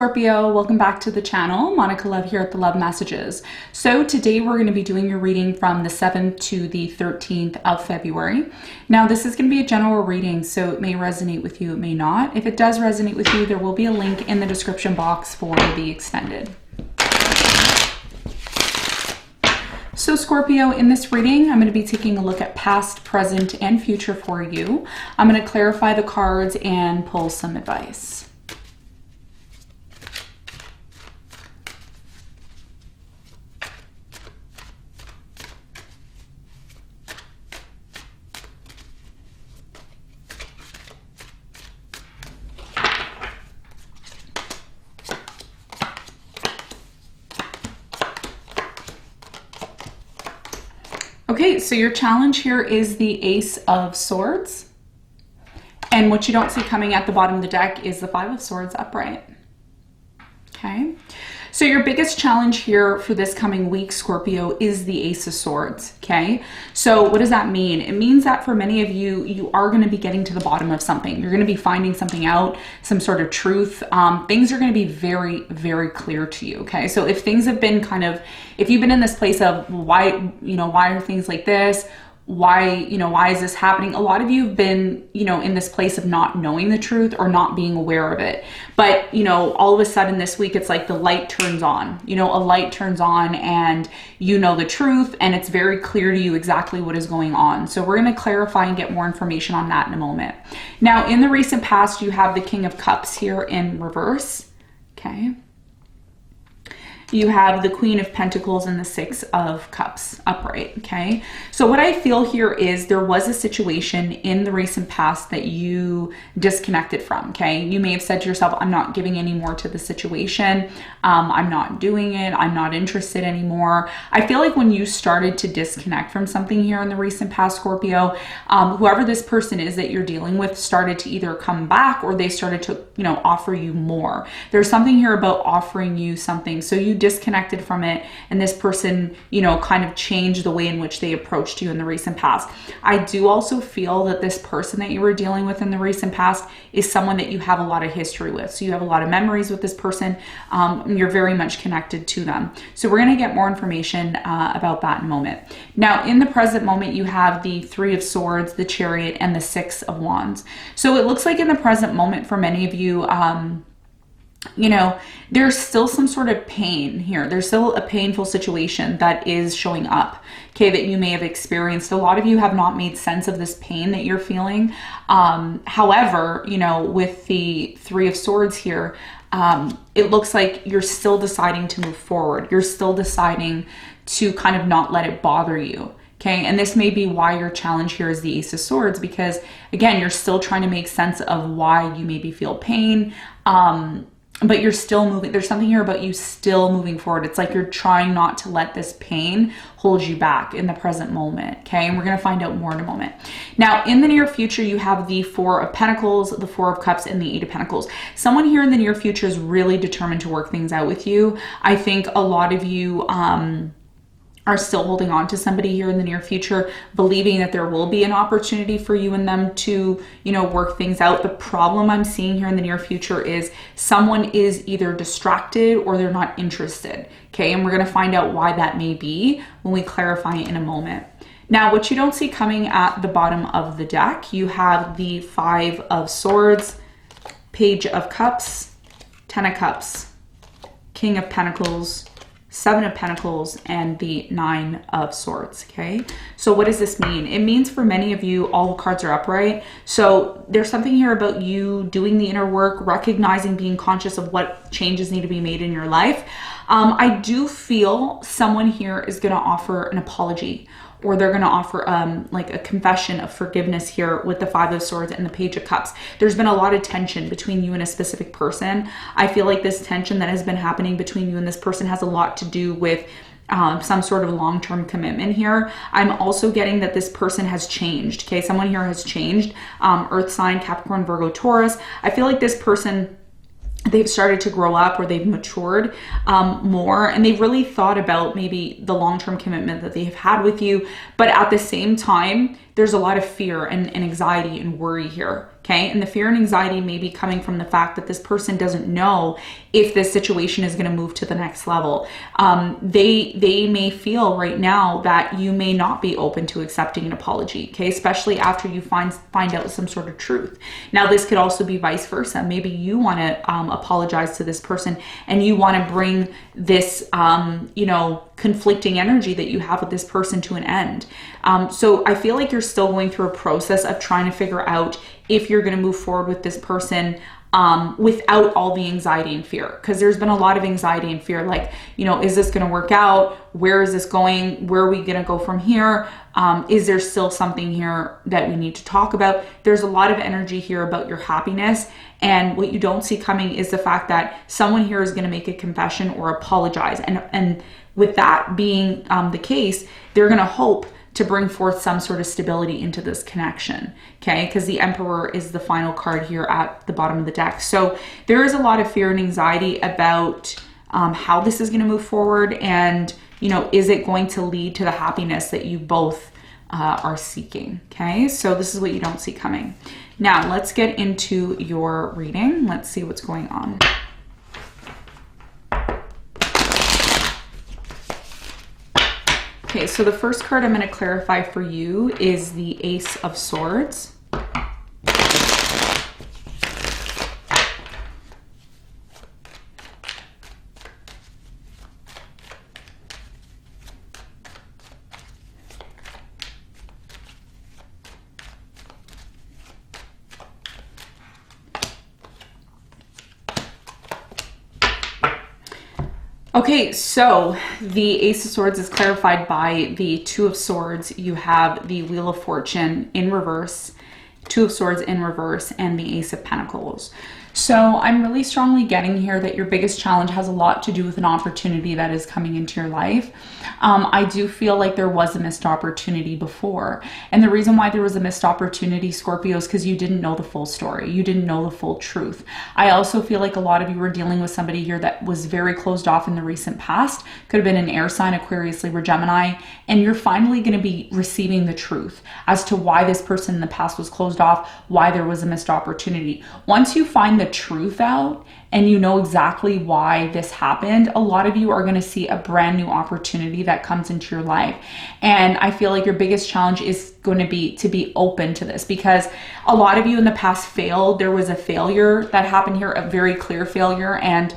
Scorpio, welcome back to the channel. Monica Love here at the Love Messages. So today we're going to be doing your reading from the 7th to the 13th of February. Now this is going to be a general reading, so it may resonate with you, it may not. If it does resonate with you, there will be a link in the description box for the extended. So Scorpio, in this reading, I'm going to be taking a look at past, present, and future for you. I'm going to clarify the cards and pull some advice. Okay, so your challenge here is the Ace of Swords. And what you don't see coming at the bottom of the deck is the Five of Swords upright. Okay, so your biggest challenge here for this coming week, Scorpio, is the Ace of Swords. Okay, so what does that mean? It means that for many of you, you are going to be getting to the bottom of something. You're going to be finding something out, some sort of truth. Things are going to be very, very clear to you. Okay, so if things have been if you've been in this place of why are things like this? Why is this happening? A lot of you have been, in this place of not knowing the truth or not being aware of it. But, all of a sudden this week, it's like the light turns on, a light turns on and you know the truth and it's very clear to you exactly what is going on. So we're going to clarify and get more information on that in a moment. Now, in the recent past, you have the King of Cups here in reverse. Okay. You have the Queen of Pentacles and the Six of Cups upright, okay? So what I feel here is there was a situation in the recent past that you disconnected from, okay? You may have said to yourself, I'm not giving any more to the situation. I'm not doing it. I'm not interested anymore. I feel like when you started to disconnect from something here in the recent past, Scorpio, whoever this person is that you're dealing with started to either come back or they started to, offer you more. There's something here about offering you something. So you disconnected from it and this person, kind of changed the way in which they approached you in the recent past. I do also feel that this person that you were dealing with in the recent past is someone that you have a lot of history with. So you have a lot of memories with this person. You're very much connected to them. So we're going to get more information about that in a moment. Now, in the present moment, you have the Three of Swords, the Chariot, and the Six of Wands. So it looks like in the present moment for many of you, there's still some sort of pain here. There's still a painful situation that is showing up, okay, that you may have experienced. A lot of you have not made sense of this pain that you're feeling. However, with the Three of Swords here, it looks like you're still deciding to move forward. You're still deciding to kind of not let it bother you. Okay, and this may be why your challenge here is the Ace of Swords, because again, you're still trying to make sense of why you maybe feel pain, but you're still moving. There's something here about you still moving forward. It's like you're trying not to let this pain hold you back in the present moment. Okay, and we're going to find out more in a moment. Now, in the near future, you have the Four of Pentacles, the Four of Cups, and the Eight of Pentacles. Someone here in the near future is really determined to work things out with you. I think a lot of you are still holding on to somebody here in the near future, believing that there will be an opportunity for you and them to, work things out. The problem I'm seeing here in the near future is someone is either distracted or they're not interested. Okay, and we're going to find out why that may be when we clarify it in a moment. Now, what you don't see coming at the bottom of the deck, you have the Five of Swords, Page of Cups, Ten of Cups, King of Pentacles, Seven of Pentacles, and the Nine of Swords, okay? So what does this mean? It means for many of you, all the cards are upright. So there's something here about you doing the inner work, recognizing, being conscious of what changes need to be made in your life. I do feel someone here is going to offer an apology, or they're going to offer like a confession of forgiveness here with the Five of Swords and the Page of Cups. There's been a lot of tension between you and a specific person. I feel like this tension that has been happening between you and this person has a lot to do with some sort of long-term commitment here. I'm also getting that this person has changed. Okay, someone here has changed. Earth sign, Capricorn, Virgo, Taurus. I feel like this person, they've started to grow up, or they've matured more, and they've really thought about maybe the long-term commitment that they've had with you. But at the same time, there's a lot of fear and anxiety and worry here. Okay. And the fear and anxiety may be coming from the fact that this person doesn't know if this situation is going to move to the next level. They may feel right now that you may not be open to accepting an apology. Okay. Especially after you find out some sort of truth. Now, this could also be vice versa. Maybe you want to apologize to this person and you want to bring this, conflicting energy that you have with this person to an end. So I feel like you're still going through a process of trying to figure out if you're going to move forward with this person without all the anxiety and fear. Because there's been a lot of anxiety and fear, like, is this going to work out? Where is this going? Where are we going to go from here? Is there still something here that we need to talk about? There's a lot of energy here about your happiness. And what you don't see coming is the fact that someone here is going to make a confession or apologize. And with that being the case, they're going to hope to bring forth some sort of stability into this connection, okay? Because the Emperor is the final card here at the bottom of the deck. So there is a lot of fear and anxiety about how this is going to move forward, and is it going to lead to the happiness that you both are seeking, okay? So this is what you don't see coming. Now let's get into your reading. Let's see what's going on. Okay, so the first card I'm going to clarify for you is the Ace of Swords. Okay, so the Ace of Swords is clarified by the Two of Swords. You have the Wheel of Fortune in reverse, Two of Swords in reverse, and the Ace of Pentacles. So I'm really strongly getting here that your biggest challenge has a lot to do with an opportunity that is coming into your life. I do feel like there was a missed opportunity before. And the reason why there was a missed opportunity, Scorpio, is because you didn't know the full story. You didn't know the full truth. I also feel like a lot of you were dealing with somebody here that was very closed off in the recent past. Could have been an air sign, Aquarius, Libra, Gemini. And you're finally going to be receiving the truth as to why this person in the past was closed off, why there was a missed opportunity. Once you find the truth out and you know exactly why this happened, a lot of you are going to see a brand new opportunity that comes into your life. And I feel like your biggest challenge is going to be open to this, because a lot of you in the past failed. There was a failure that happened here, a very clear failure. And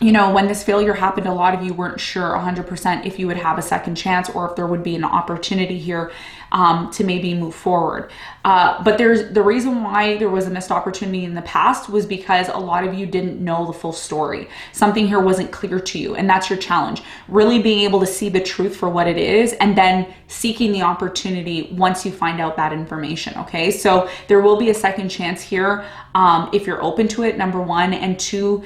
when this failure happened, a lot of you weren't sure 100% if you would have a second chance or if there would be an opportunity here to maybe move forward. But there's the reason why there was a missed opportunity in the past was because a lot of you didn't know the full story. Something here wasn't clear to you, and that's your challenge. Really being able to see the truth for what it is, and then seeking the opportunity once you find out that information, okay? So there will be a second chance here if you're open to it, number one, and two,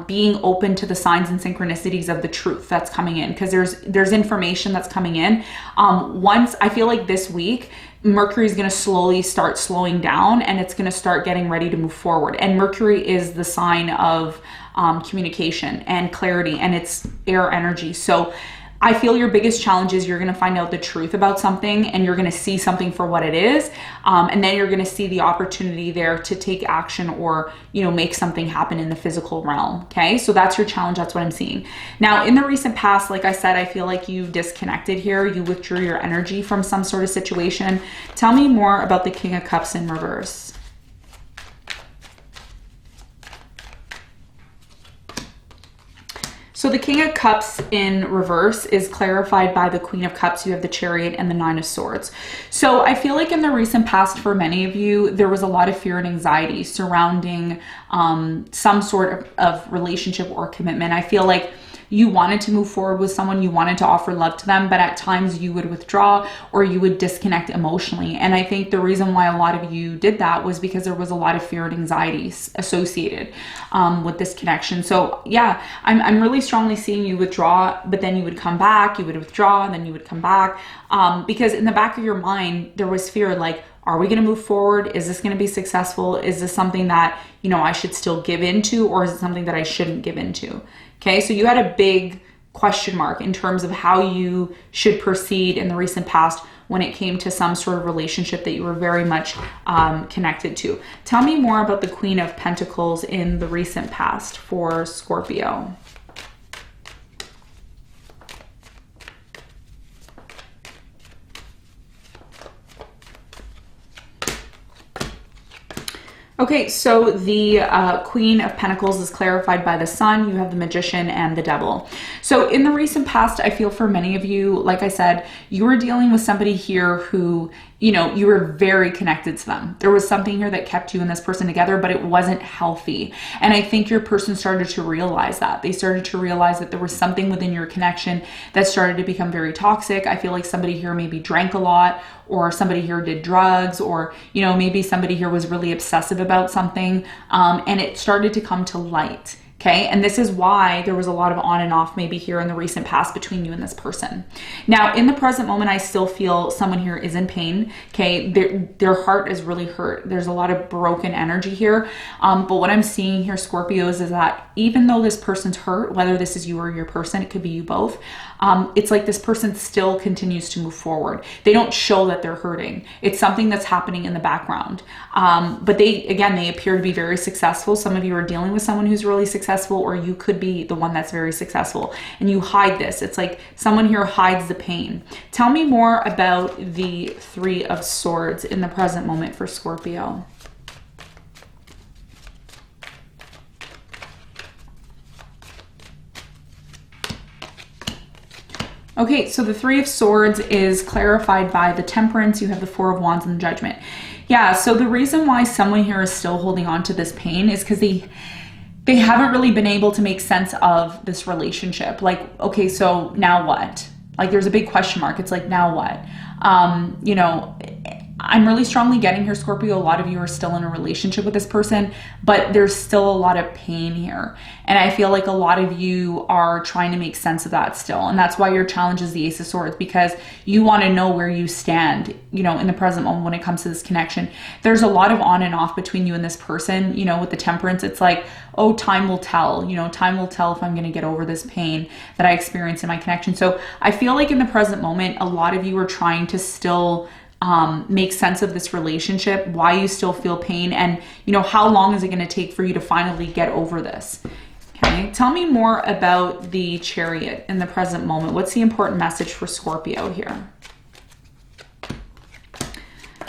being open to the signs and synchronicities of the truth that's coming in, because there's information that's coming in. Once, I feel like this week, Mercury is going to slowly start slowing down, and it's going to start getting ready to move forward. And Mercury is the sign of communication and clarity, and it's air energy. So I feel your biggest challenge is you're going to find out the truth about something, and you're going to see something for what it is. And then you're going to see the opportunity there to take action or, make something happen in the physical realm. Okay. So that's your challenge. That's what I'm seeing. Now, in the recent past, like I said, I feel like you disconnected here. You withdrew your energy from some sort of situation. Tell me more about the King of Cups in reverse. So the King of Cups in reverse is clarified by the Queen of Cups. You have the Chariot and the Nine of Swords. So I feel like in the recent past, for many of you, there was a lot of fear and anxiety surrounding some sort of relationship or commitment. I feel like you wanted to move forward with someone, you wanted to offer love to them, but at times you would withdraw or you would disconnect emotionally. And I think the reason why a lot of you did that was because there was a lot of fear and anxiety associated with this connection. So yeah, I'm really strongly seeing you withdraw, but then you would come back, you would withdraw, and then you would come back. Because in the back of your mind, there was fear, like, are we going to move forward? Is this going to be successful? Is this something that, I should still give into, or is it something that I shouldn't give into? Okay, so you had a big question mark in terms of how you should proceed in the recent past when it came to some sort of relationship that you were very much connected to. Tell me more about the Queen of Pentacles in the recent past for Scorpio. Okay, so the Queen of Pentacles is clarified by the Sun. You have the Magician and the Devil. So in the recent past, I feel for many of you, like I said, you were dealing with somebody here who, you know, you were very connected to them. There was something here that kept you and this person together, but it wasn't healthy. And I think your person started to realize that. They started to realize that there was something within your connection that started to become very toxic. I feel like somebody here maybe drank a lot, or somebody here did drugs, or, you know, maybe somebody here was really obsessive about something, and it started to come to light. Okay, and this is why there was a lot of on and off maybe here in the recent past between you and this person. Now, in the present moment, I still feel someone here is in pain. Okay, their heart is really hurt. There's a lot of broken energy here. But what I'm seeing here, Scorpios, is that even though this person's hurt, whether this is you or your person, it could be you both, it's like this person still continues to move forward. They don't show that they're hurting. It's something that's happening in the background. But they appear to be very successful. Some of you are dealing with someone who's really successful, or you could be the one that's very successful, and you hide this. It's like someone here hides the pain. Tell me more about the Three of Swords in the present moment for Scorpio. Okay, so the Three of Swords is clarified by the Temperance. You have the Four of Wands and the Judgment. Yeah, so the reason why someone here is still holding on to this pain is because they haven't really been able to make sense of this relationship. Like, okay, so now what? Like, there's a big question mark. It's like, now what? You know, I'm really strongly getting here, Scorpio, a lot of you are still in a relationship with this person, but there's still a lot of pain here. And I feel like a lot of you are trying to make sense of that still. And that's why your challenge is the Ace of Swords, because you want to know where you stand, you know, in the present moment when it comes to this connection. There's a lot of on and off between you and this person, you know, with the Temperance. It's like, oh, time will tell, you know, time will tell if I'm going to get over this pain that I experience in my connection. So I feel like in the present moment, a lot of you are trying to still make sense of this relationship, why you still feel pain, and, you know, how long is it going to take for you to finally get over this? Okay, tell me more about the Chariot in the present moment. What's the important message for Scorpio here?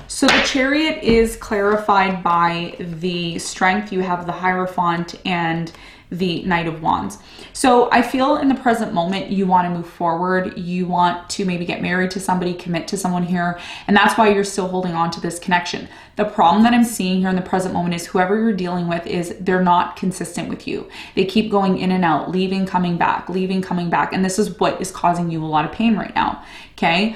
So the Chariot is clarified by the Strength. You have the Hierophant and the Knight of Wands. So I feel in the present moment, you want to move forward. You want to maybe get married to somebody, commit to someone here. And that's why you're still holding on to this connection. The problem that I'm seeing here in the present moment is whoever you're dealing with is they're not consistent with you. They keep going in and out, leaving, coming back, leaving, coming back. And this is what is causing you a lot of pain right now. Okay.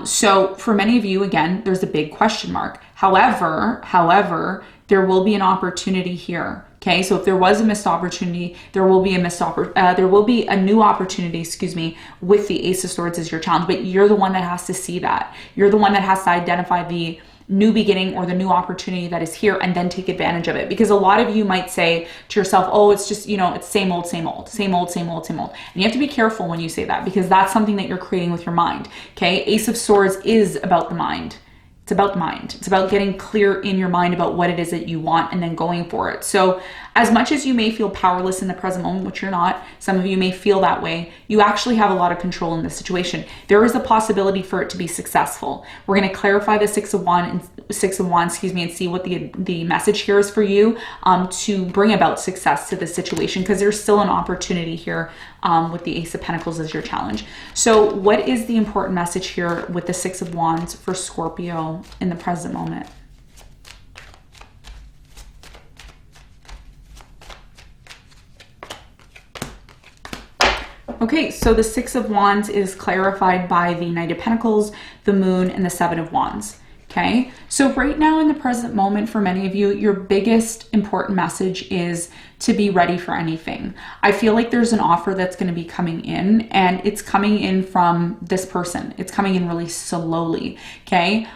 So for many of you, again, there's a big question mark. However, there will be an opportunity here. Okay, so if there was a missed opportunity, there will be a new opportunity, excuse me, with the Ace of Swords as your challenge. But you're the one that has to see that. You're the one that has to identify the new beginning or the new opportunity that is here, and then take advantage of it. Because a lot of you might say to yourself, oh, it's just, you know, it's same old, same old, same old, same old, same old. And you have to be careful when you say that, because that's something that you're creating with your mind. Okay, Ace of Swords is about the mind. It's about the mind. It's about getting clear in your mind about what it is that you want and then going for it. So as much as you may feel powerless in the present moment, which you're not, some of you may feel that way, you actually have a lot of control in this situation. There is a possibility for it to be successful. We're going to clarify the Six of Wands, and see what the message here is for you to bring about success to this situation, because there's still an opportunity here with the Ace of Pentacles as your challenge. So what is the important message here with the Six of Wands for Scorpio in the present moment? Okay, so the Six of Wands is clarified by the Knight of Pentacles, the Moon, and the Seven of Wands. Okay, so right now in the present moment for many of you, your biggest important message is to be ready for anything. I feel like there's an offer that's going to be coming in, and it's coming in from this person. It's coming in really slowly. Okay,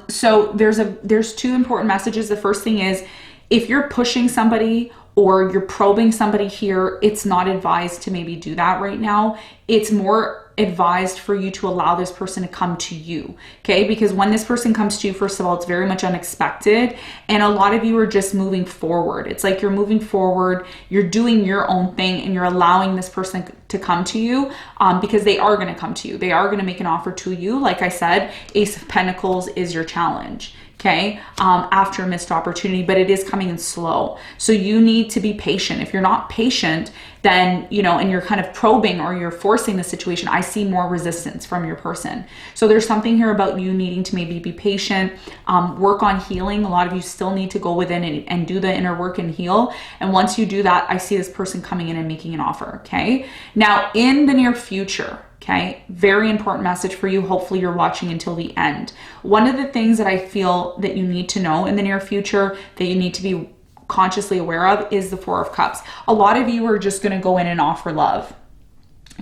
so there's two important messages. The first thing is, if you're pushing somebody or you're probing somebody here, it's not advised to maybe do that right now. It's more advised for you to allow this person to come to you, okay? Because when this person comes to you, first of all, it's very much unexpected, and a lot of you are just moving forward. It's like you're moving forward, you're doing your own thing, and you're allowing this person to come to you, because they are going to come to you. They are going to make an offer to you. Like I said, Ace of Pentacles is your challenge, okay, after a missed opportunity, but it is coming in slow. So you need to be patient. If you're not patient, then, you know, and you're kind of probing or you're forcing the situation, I see more resistance from your person. So there's something here about you needing to maybe be patient, work on healing. A lot of you still need to go within and do the inner work and heal. And once you do that, I see this person coming in and making an offer, okay? Now, in the near future, okay, very important message for you. Hopefully you're watching until the end. One of the things that I feel that you need to know in the near future, that you need to be consciously aware of, is the Four of Cups. A lot of you are just going to go in and offer love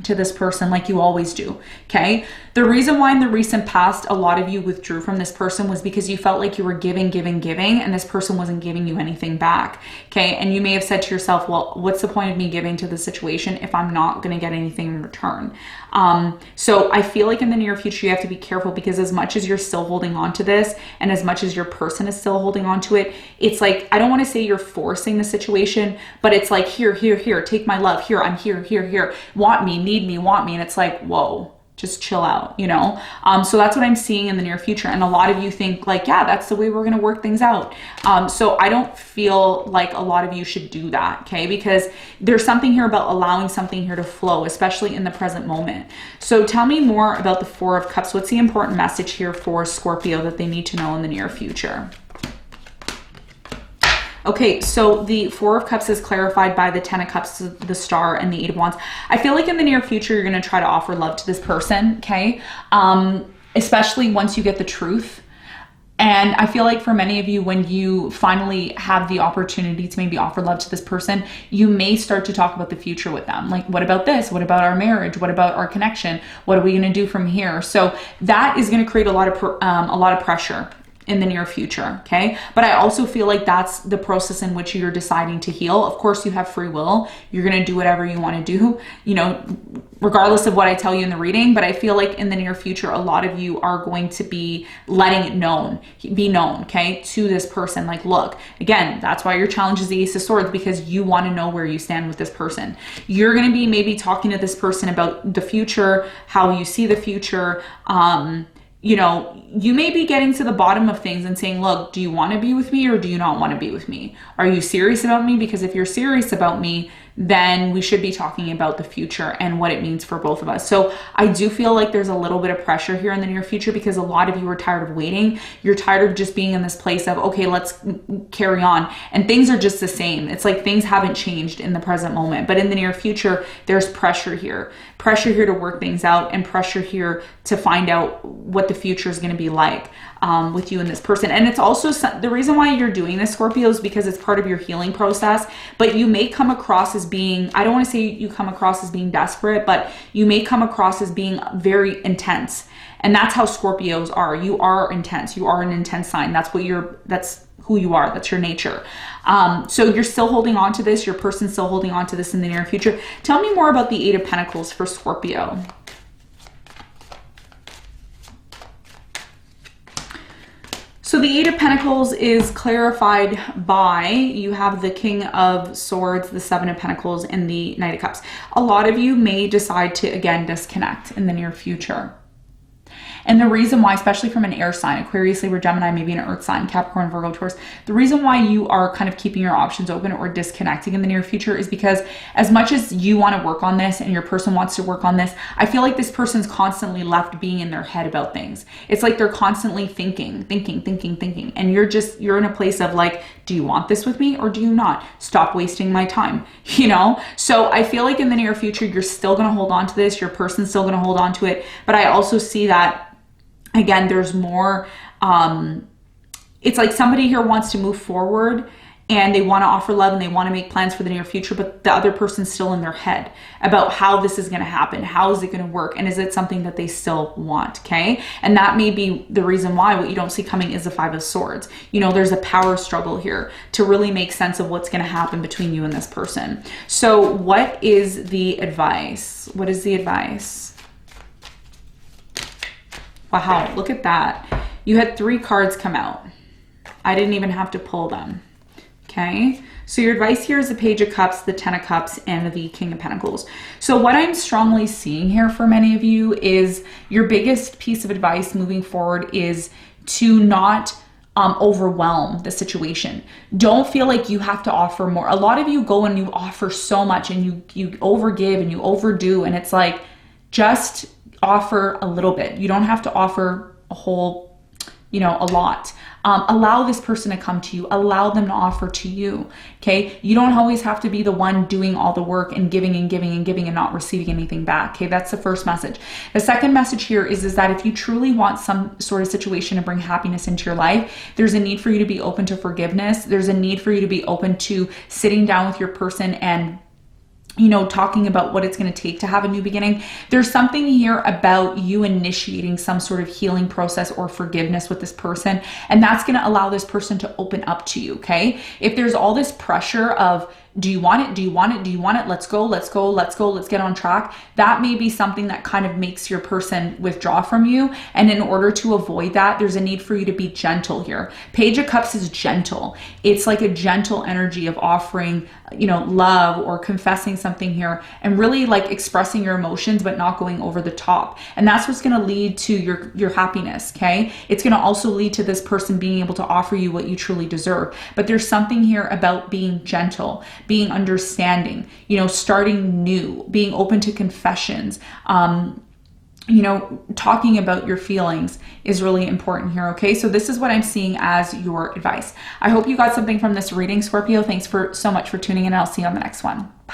to this person like you always do, okay? The reason why in the recent past a lot of you withdrew from this person was because you felt like you were giving, and this person wasn't giving you anything back, okay? And you may have said to yourself, well, what's the point of me giving to the situation if I'm not going to get anything in return? So I feel like in the near future, you have to be careful, because as much as you're still holding on to this, and as much as your person is still holding on to it, it's like, I don't want to say you're forcing the situation, but it's like, here, take my love, here, I'm here, want me, need me, want me. And it's like, whoa, just chill out, you know? So that's what I'm seeing in the near future. And a lot of you think like, yeah, that's the way we're going to work things out. So I don't feel like a lot of you should do that, okay? Because there's something here about allowing something here to flow, especially in the present moment. So tell me more about the Four of Cups. What's the important message here for Scorpio that they need to know in the near future? Okay, so the Four of Cups is clarified by the Ten of Cups, the Star, and the Eight of Wands. I feel like in the near future, you're going to try to offer love to this person, okay? Especially once you get the truth. And I feel like for many of you, when you finally have the opportunity to maybe offer love to this person, you may start to talk about the future with them. Like, what about this? What about our marriage? What about our connection? What are we going to do from here? So that is going to create a lot of pressure in the near future, okay? But I also feel like that's the process in which you're deciding to heal. Of course, you have free will. You're going to do whatever you want to do, you know, regardless of what I tell you in the reading. But I feel like in the near future, a lot of you are going to be letting it be known, okay, to this person. Like, look, again, that's why your challenge is the Ace of Swords, because you want to know where you stand with this person. You're going to be maybe talking to this person about the future, how you see the future, you know, you may be getting to the bottom of things and saying, look, do you want to be with me or do you not want to be with me? Are you serious about me? Because if you're serious about me, then we should be talking about the future and what it means for both of us. So I do feel like there's a little bit of pressure here in the near future, because a lot of you are tired of waiting. You're tired of just being in this place of, okay, let's carry on. And things are just the same. It's like things haven't changed in the present moment. But in the near future, there's pressure here to work things out, and pressure here to find out what the future is going to be like with you and this person. And it's also the reason why you're doing this, Scorpio, is because it's part of your healing process. But you may come across as being, I don't want to say you come across as being desperate, but you may come across as being very intense. And that's how Scorpios are. You are intense. You are an intense sign. That's who you are. That's your nature. So you're still holding on to this. Your person's still holding on to this in the near future. Tell me more about the Eight of Pentacles for Scorpio. So the Eight of Pentacles is clarified by, you have the King of Swords, the Seven of Pentacles, and the Knight of Cups. A lot of you may decide to, again, disconnect in the near future. And the reason why, especially from an air sign, Aquarius, Libra, Gemini, maybe an earth sign, Capricorn, Virgo, Taurus, the reason why you are kind of keeping your options open or disconnecting in the near future is because as much as you want to work on this and your person wants to work on this, I feel like this person's constantly left being in their head about things. It's like they're constantly thinking. And you're in a place of like, do you want this with me or do you not? Stop wasting my time, you know? So I feel like in the near future, you're still going to hold on to this. Your person's still going to hold on to it. But I also see that, again, there's more, it's like somebody here wants to move forward and they want to offer love and they want to make plans for the near future, but the other person's still in their head about how this is going to happen. How is it going to work? And is it something that they still want? Okay. And that may be the reason why what you don't see coming is the Five of Swords. You know, there's a power struggle here to really make sense of what's going to happen between you and this person. So what is the advice? What is the advice? Wow, look at that. You had 3 cards come out. I didn't even have to pull them. Okay, so your advice here is the Page of Cups, the Ten of Cups, and the King of Pentacles. So what I'm strongly seeing here for many of you is your biggest piece of advice moving forward is to not overwhelm the situation. Don't feel like you have to offer more. A lot of you go and you offer so much and you overgive and you overdo, and it's like, just offer a little bit. You don't have to offer a whole, you know, a lot. Allow this person to come to you. Allow them to offer to you. Okay. You don't always have to be the one doing all the work and giving and giving and giving and not receiving anything back. Okay. That's the first message. The second message here is that if you truly want some sort of situation to bring happiness into your life, there's a need for you to be open to forgiveness. There's a need for you to be open to sitting down with your person and, you know, talking about what it's going to take to have a new beginning. There's something here about you initiating some sort of healing process or forgiveness with this person, and that's going to allow this person to open up to you. Okay. If there's all this pressure of, do you want it? Do you want it? Do you want it? Let's go, let's go, let's go, let's get on track. That may be something that kind of makes your person withdraw from you. And in order to avoid that, there's a need for you to be gentle here. Page of Cups is gentle. It's like a gentle energy of offering, you know, love or confessing something here and really like expressing your emotions, but not going over the top. And that's what's going to lead to your happiness. Okay. It's going to also lead to this person being able to offer you what you truly deserve. But there's something here about being gentle, being understanding, you know, starting new, being open to confessions, you know, talking about your feelings is really important here. Okay. So this is what I'm seeing as your advice. I hope you got something from this reading, Scorpio. Thanks so much for tuning in. I'll see you on the next one. Bye.